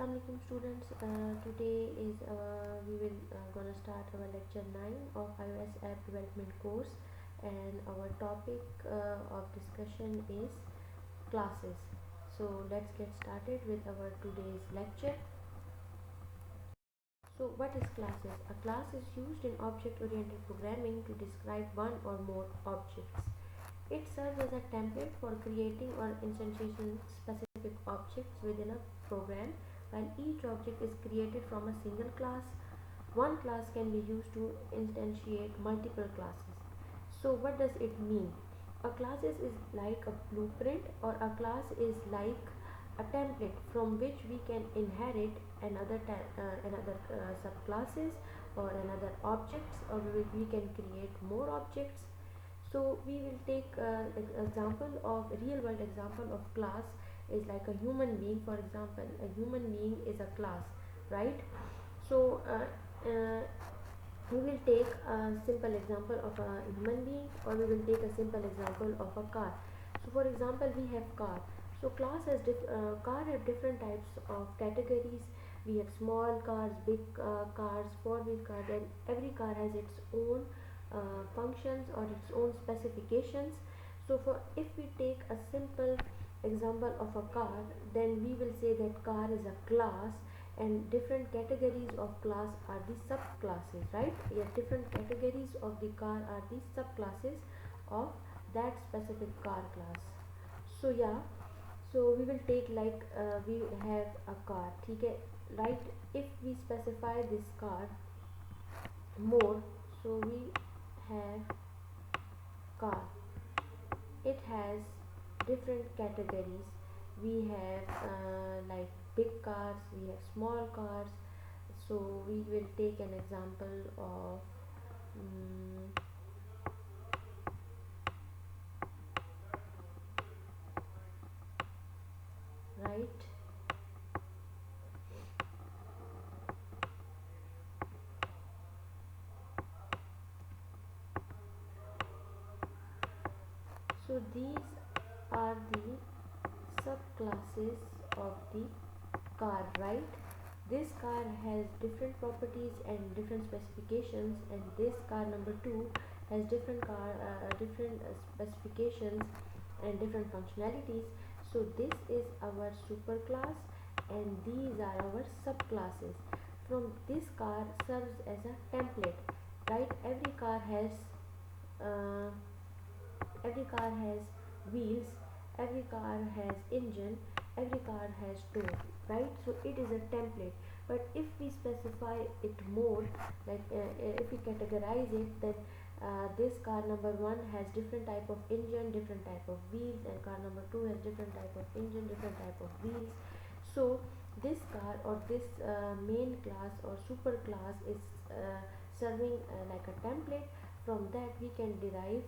Assalamualaikum students. Today is we will gonna start our lecture 9 of iOS app development course, and our topic of discussion is classes. So let's get started with our today's lecture. So what is classes? A class is used in object oriented programming to describe one or more objects. It serves as a template for creating or instantiating specific objects within a program. While each object is created from a single class, one class can be used to instantiate multiple classes. So what does it mean? A class is like a blueprint, or a class is like a template from which we can inherit another subclasses or another objects, or we can create more objects. So we will take example of real world example of class is like a human being. For example, a human being is a class, right? So we will take a simple example of a human being, or we will take a simple example of a car. So for example, we have car. So car have different types of categories. We have small cars, big cars, four-wheel cars, and every car has its own functions or its own specifications. So for if we take a simple example of a car, then we will say that car is a class, and different categories of class are the subclasses, right? Yes, different categories of the car are the subclasses of that specific car class. So yeah, so we will take like we have a car, okay, right? If we specify this car more, so we have car. It has different categories. We have like big cars, we have small cars. So we will take an example of right. So these are the subclasses of the car, right? This car has different properties and different specifications, and this car number 2 has different specifications and different functionalities. So this is our superclass, and these are our subclasses. From this car serves as a template, right? Uh, every car has wheels, every car has engine, every car has door, right? So it is a template. But if we specify it more, like if we categorize it, then this car number 1 has different type of engine, different type of wheels, and car number 2 has different type of engine, different type of wheels. So this car, or this main class or super class, is serving like a template. From that we can derive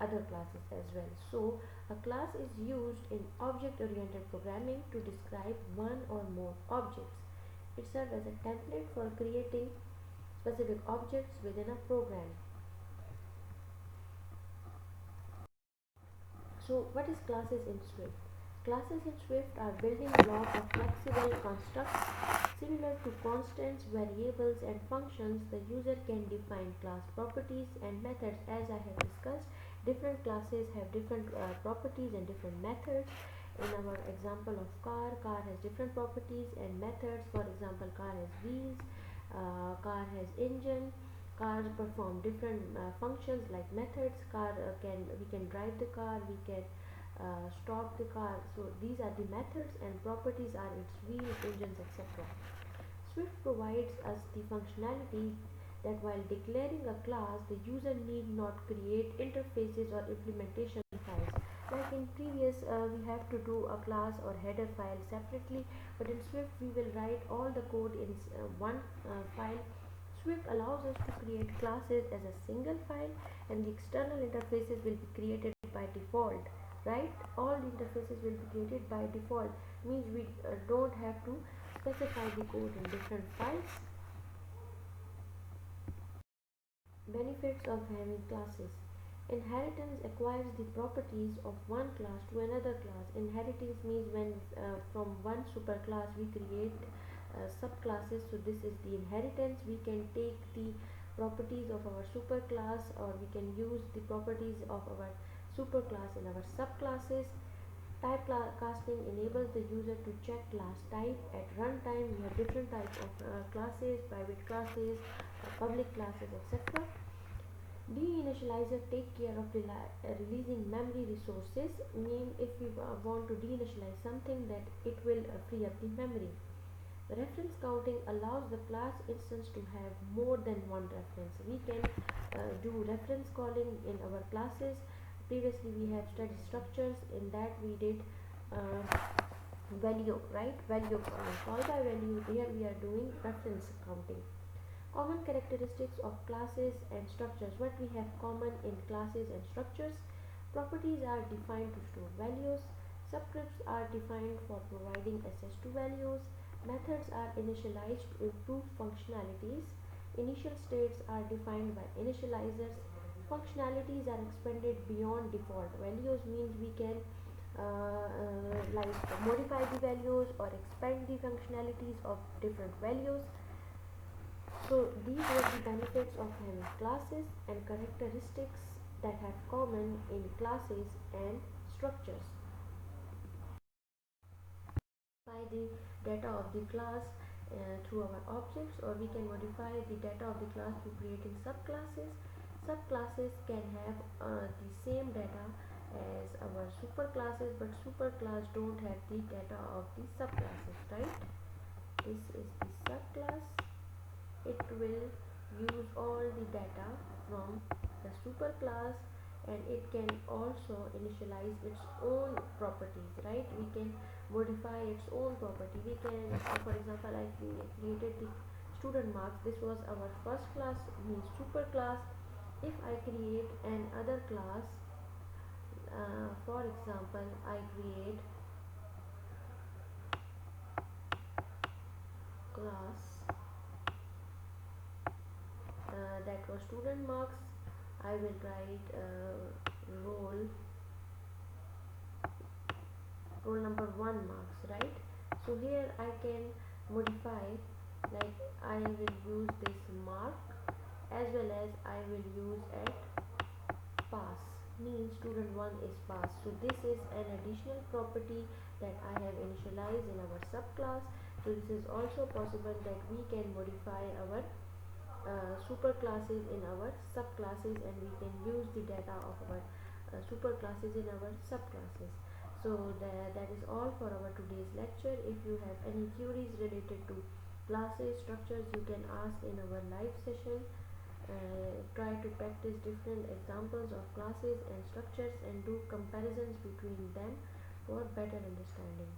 other classes as well. So a class is used in object oriented programming to describe one or more objects. It serves as a template for creating specific objects within a program. So what is classes in Swift? Classes in Swift are building blocks of flexible constructs. Similar to constants, variables, and functions, the user can define class properties and methods. As I have discussed, different classes have different properties and different methods. In our example of car has different properties and methods. For example, car has wheels, car has engine. Cars perform different functions like methods. Car can we can drive the car, we can stop the car. So these are the methods, and properties are its wheels, engines, etc. Swift provides us the functionality that while declaring a class, the user need not create interfaces or implementation files. Like in previous, we have to do a class or header file separately, but in Swift we will write all the code in one file. Swift allows us to create classes as a single file, and the external interfaces will be created by default, right? All the interfaces will be created by default, means we don't have to specify the code in different files. Benefits of having classes. Inheritance acquires the properties of one class to another class. Inheritance means when from one superclass we create subclasses. So this is the inheritance. We can take the properties of our superclass, or we can use the properties of our superclass in our subclasses. Typecasting enables the user to check class type at runtime. We have different types of classes, private classes, public classes, etc. Deinitializer take care of releasing memory resources. Mean if we want to deinitialize something, that it will free up the memory. Reference counting allows the class instance to have more than one reference. We can do reference calling in our classes. Previously we have studied structures. In that we did uh, value, right? Value calling, call by value. Here we are doing reference counting. Common characteristics of classes and structures. What we have common in classes and structures: properties are defined to store values, subscripts are defined for providing access to values, methods are initialized to improve functionalities, initial states are defined by initializers, functionalities are expanded beyond default values. Means we can like modify the values or expand the functionalities of different values. So these were the benefits of having classes and characteristics that have common in classes and structures. By the data of the class through our objects, or we can modify the data of the class through creating subclasses. Subclasses can have the same data as our superclasses, but superclass don't have the data of the subclasses, right? This is the subclass. It will use all the data from the superclass, and it can also initialize its own properties, right? We can modify its own property. We can for example, I created the student marks. This was our first class, means superclass. If I create another class, for example, I create class that was student marks, I will write roll roll number 1 marks, right? So here I can modify, like I will use this mark, as well as I will use at pass, means student 1 is pass. So this is an additional property that I have initialized in our subclass. So this is also possible that we can modify our superclasses in our subclasses, and we can use the data of our superclasses in our subclasses. So that is all for our today's lecture. If you have any queries related to classes, structures, you can ask in our live session. Try to practice different examples of classes and structures and do comparisons between them for better understanding.